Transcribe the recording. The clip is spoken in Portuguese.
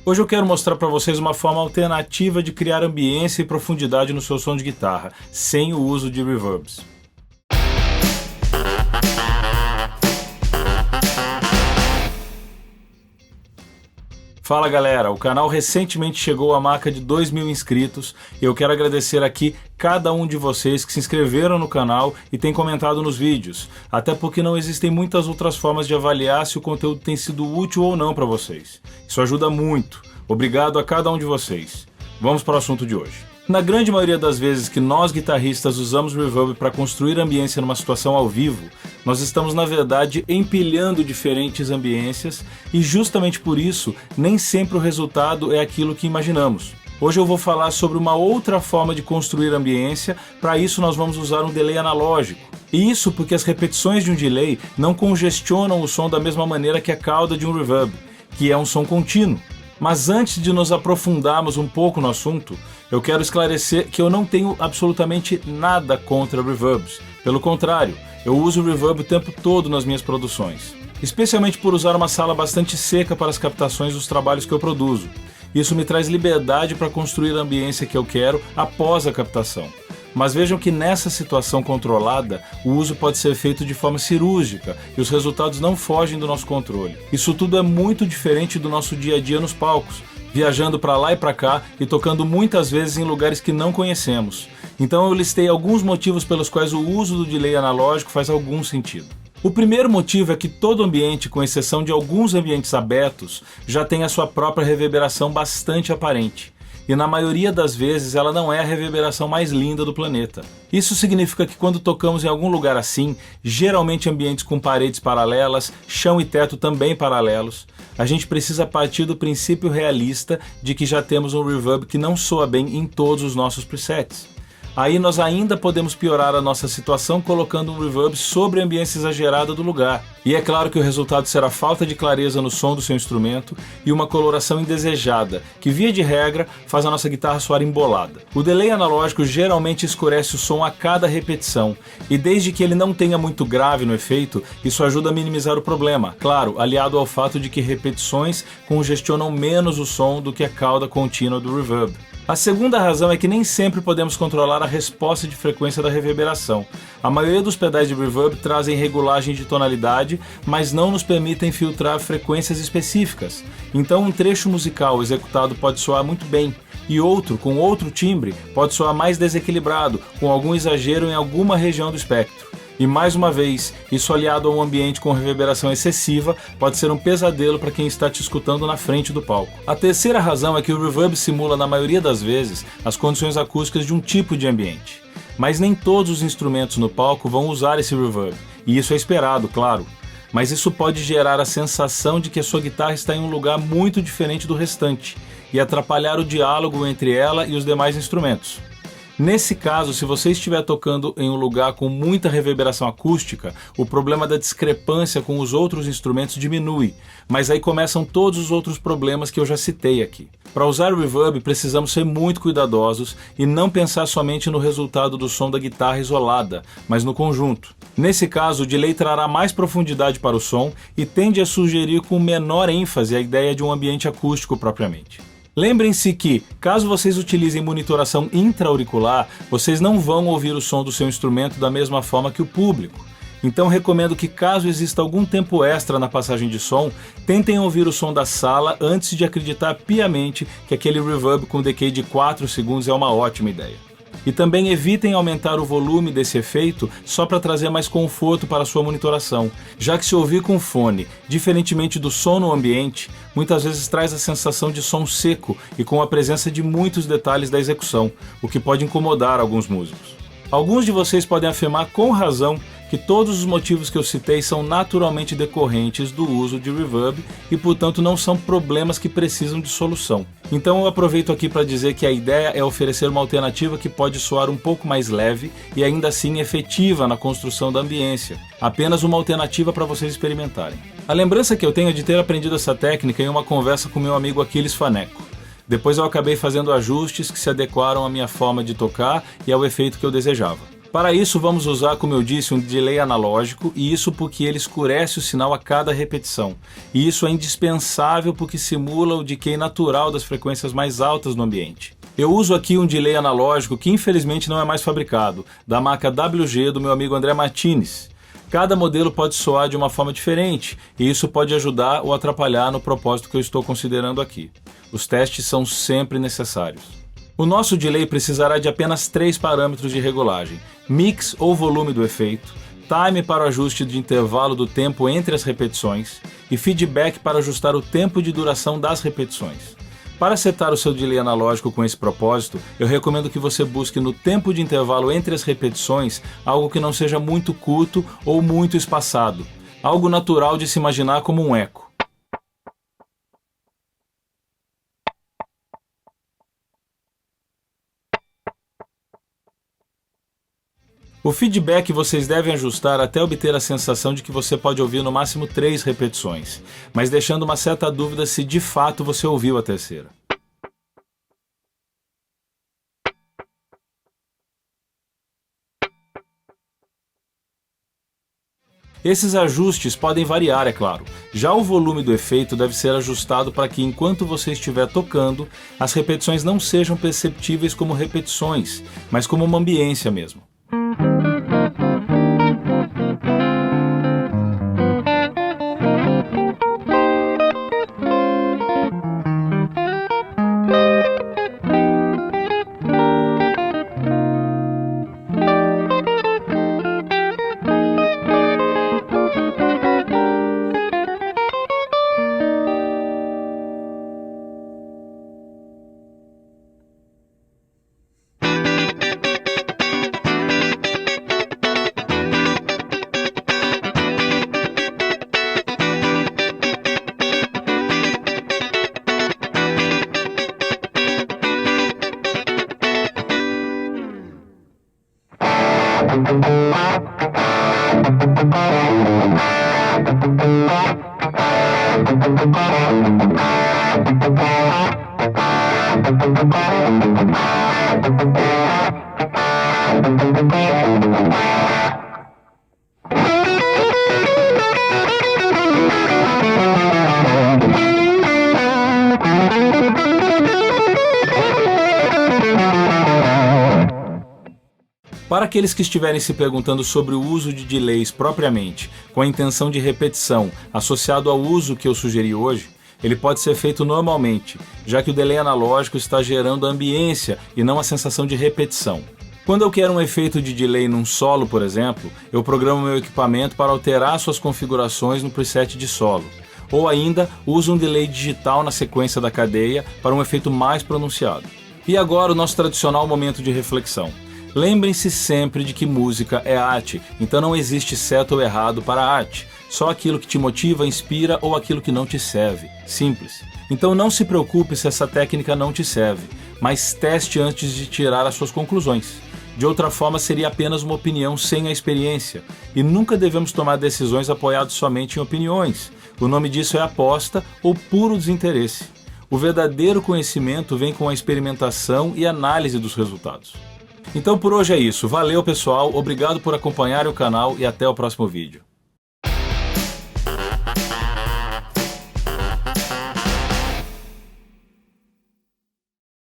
Hoje eu quero mostrar para vocês uma forma alternativa de criar ambiência e profundidade no seu som de guitarra, sem o uso de reverbs. Fala galera, o canal recentemente chegou à marca de 2.000 inscritos e eu quero agradecer aqui cada um de vocês que se inscreveram no canal e tem comentado nos vídeos, até porque não existem muitas outras formas de avaliar se o conteúdo tem sido útil ou não para vocês. Isso ajuda muito. Obrigado a cada um de vocês. Vamos para o assunto de hoje. Na grande maioria das vezes que nós guitarristas usamos reverb para construir ambiência numa situação ao vivo, nós estamos na verdade empilhando diferentes ambiências e justamente por isso nem sempre o resultado é aquilo que imaginamos. Hoje eu vou falar sobre uma outra forma de construir ambiência, para isso nós vamos usar um delay analógico. E isso porque as repetições de um delay não congestionam o som da mesma maneira que a cauda de um reverb, que é um som contínuo. Mas antes de nos aprofundarmos um pouco no assunto, eu quero esclarecer que eu não tenho absolutamente nada contra reverbs. Pelo contrário, eu uso reverb o tempo todo nas minhas produções. Especialmente por usar uma sala bastante seca para as captações dos trabalhos que eu produzo. Isso me traz liberdade para construir a ambiência que eu quero após a captação. Mas vejam que nessa situação controlada, o uso pode ser feito de forma cirúrgica e os resultados não fogem do nosso controle. Isso tudo é muito diferente do nosso dia a dia nos palcos, viajando para lá e para cá e tocando muitas vezes em lugares que não conhecemos. Então eu listei alguns motivos pelos quais o uso do delay analógico faz algum sentido. O primeiro motivo é que todo ambiente, com exceção de alguns ambientes abertos, já tem a sua própria reverberação bastante aparente. E na maioria das vezes ela não é a reverberação mais linda do planeta. Isso significa que quando tocamos em algum lugar assim, geralmente ambientes com paredes paralelas, chão e teto também paralelos, a gente precisa partir do princípio realista de que já temos um reverb que não soa bem em todos os nossos presets. Aí nós ainda podemos piorar a nossa situação colocando um reverb sobre a ambiência exagerada do lugar. E é claro que o resultado será falta de clareza no som do seu instrumento e uma coloração indesejada, que via de regra faz a nossa guitarra soar embolada. O delay analógico geralmente escurece o som a cada repetição, e desde que ele não tenha muito grave no efeito, isso ajuda a minimizar o problema, claro, aliado ao fato de que repetições congestionam menos o som do que a cauda contínua do reverb. A segunda razão é que nem sempre podemos controlar a resposta de frequência da reverberação. A maioria dos pedais de reverb trazem regulagem de tonalidade, mas não nos permitem filtrar frequências específicas. Então um trecho musical executado pode soar muito bem, e outro, com outro timbre, pode soar mais desequilibrado, com algum exagero em alguma região do espectro. E mais uma vez, isso aliado a um ambiente com reverberação excessiva pode ser um pesadelo para quem está te escutando na frente do palco. A terceira razão é que o reverb simula na maioria das vezes as condições acústicas de um tipo de ambiente. Mas nem todos os instrumentos no palco vão usar esse reverb, e isso é esperado, claro. Mas isso pode gerar a sensação de que a sua guitarra está em um lugar muito diferente do restante, e atrapalhar o diálogo entre ela e os demais instrumentos. Nesse caso, se você estiver tocando em um lugar com muita reverberação acústica, o problema da discrepância com os outros instrumentos diminui, mas aí começam todos os outros problemas que eu já citei aqui. Para usar o reverb, precisamos ser muito cuidadosos e não pensar somente no resultado do som da guitarra isolada, mas no conjunto. Nesse caso, o delay trará mais profundidade para o som e tende a sugerir com menor ênfase a ideia de um ambiente acústico propriamente. Lembrem-se que, caso vocês utilizem monitoração intra-auricular, vocês não vão ouvir o som do seu instrumento da mesma forma que o público. Então recomendo que, caso exista algum tempo extra na passagem de som, tentem ouvir o som da sala antes de acreditar piamente que aquele reverb com decay de 4 segundos é uma ótima ideia. E também evitem aumentar o volume desse efeito só para trazer mais conforto para a sua monitoração, já que se ouvir com fone, diferentemente do som no ambiente, muitas vezes traz a sensação de som seco e com a presença de muitos detalhes da execução, o que pode incomodar alguns músicos. Alguns de vocês podem afirmar com razão que todos os motivos que eu citei são naturalmente decorrentes do uso de reverb e, portanto, não são problemas que precisam de solução. Então eu aproveito aqui para dizer que a ideia é oferecer uma alternativa que pode soar um pouco mais leve e ainda assim efetiva na construção da ambiência. Apenas uma alternativa para vocês experimentarem. A lembrança que eu tenho é de ter aprendido essa técnica em uma conversa com meu amigo Aquiles Faneco. Depois eu acabei fazendo ajustes que se adequaram à minha forma de tocar e ao efeito que eu desejava. Para isso vamos usar, como eu disse, um delay analógico, e isso porque ele escurece o sinal a cada repetição. E isso é indispensável porque simula o decay natural das frequências mais altas no ambiente. Eu uso aqui um delay analógico que infelizmente não é mais fabricado, da marca WG do meu amigo André Martins. Cada modelo pode soar de uma forma diferente, e isso pode ajudar ou atrapalhar no propósito que eu estou considerando aqui. Os testes são sempre necessários. O nosso delay precisará de apenas 3 parâmetros de regulagem: mix ou volume do efeito, time para o ajuste de intervalo do tempo entre as repetições e feedback para ajustar o tempo de duração das repetições. Para setar o seu delay analógico com esse propósito, eu recomendo que você busque no tempo de intervalo entre as repetições algo que não seja muito curto ou muito espaçado, algo natural de se imaginar como um eco. O feedback vocês devem ajustar até obter a sensação de que você pode ouvir no máximo 3 repetições, mas deixando uma certa dúvida se de fato você ouviu a terceira. Esses ajustes podem variar, é claro. Já o volume do efeito deve ser ajustado para que, enquanto você estiver tocando, as repetições não sejam perceptíveis como repetições, mas como uma ambiência mesmo. Para aqueles que estiverem se perguntando sobre o uso de delays propriamente, com a intenção de repetição, associado ao uso que eu sugeri hoje, ele pode ser feito normalmente, já que o delay analógico está gerando ambiência e não a sensação de repetição. Quando eu quero um efeito de delay num solo, por exemplo, eu programo meu equipamento para alterar suas configurações no preset de solo. Ou ainda, uso um delay digital na sequência da cadeia para um efeito mais pronunciado. E agora o nosso tradicional momento de reflexão. Lembrem-se sempre de que música é arte, então não existe certo ou errado para a arte, só aquilo que te motiva, inspira ou aquilo que não te serve. Simples. Então não se preocupe se essa técnica não te serve, mas teste antes de tirar as suas conclusões. De outra forma seria apenas uma opinião sem a experiência, e nunca devemos tomar decisões apoiadas somente em opiniões. O nome disso é aposta ou puro desinteresse. O verdadeiro conhecimento vem com a experimentação e análise dos resultados. Então por hoje é isso. Valeu pessoal, obrigado por acompanhar o canal e até o próximo vídeo.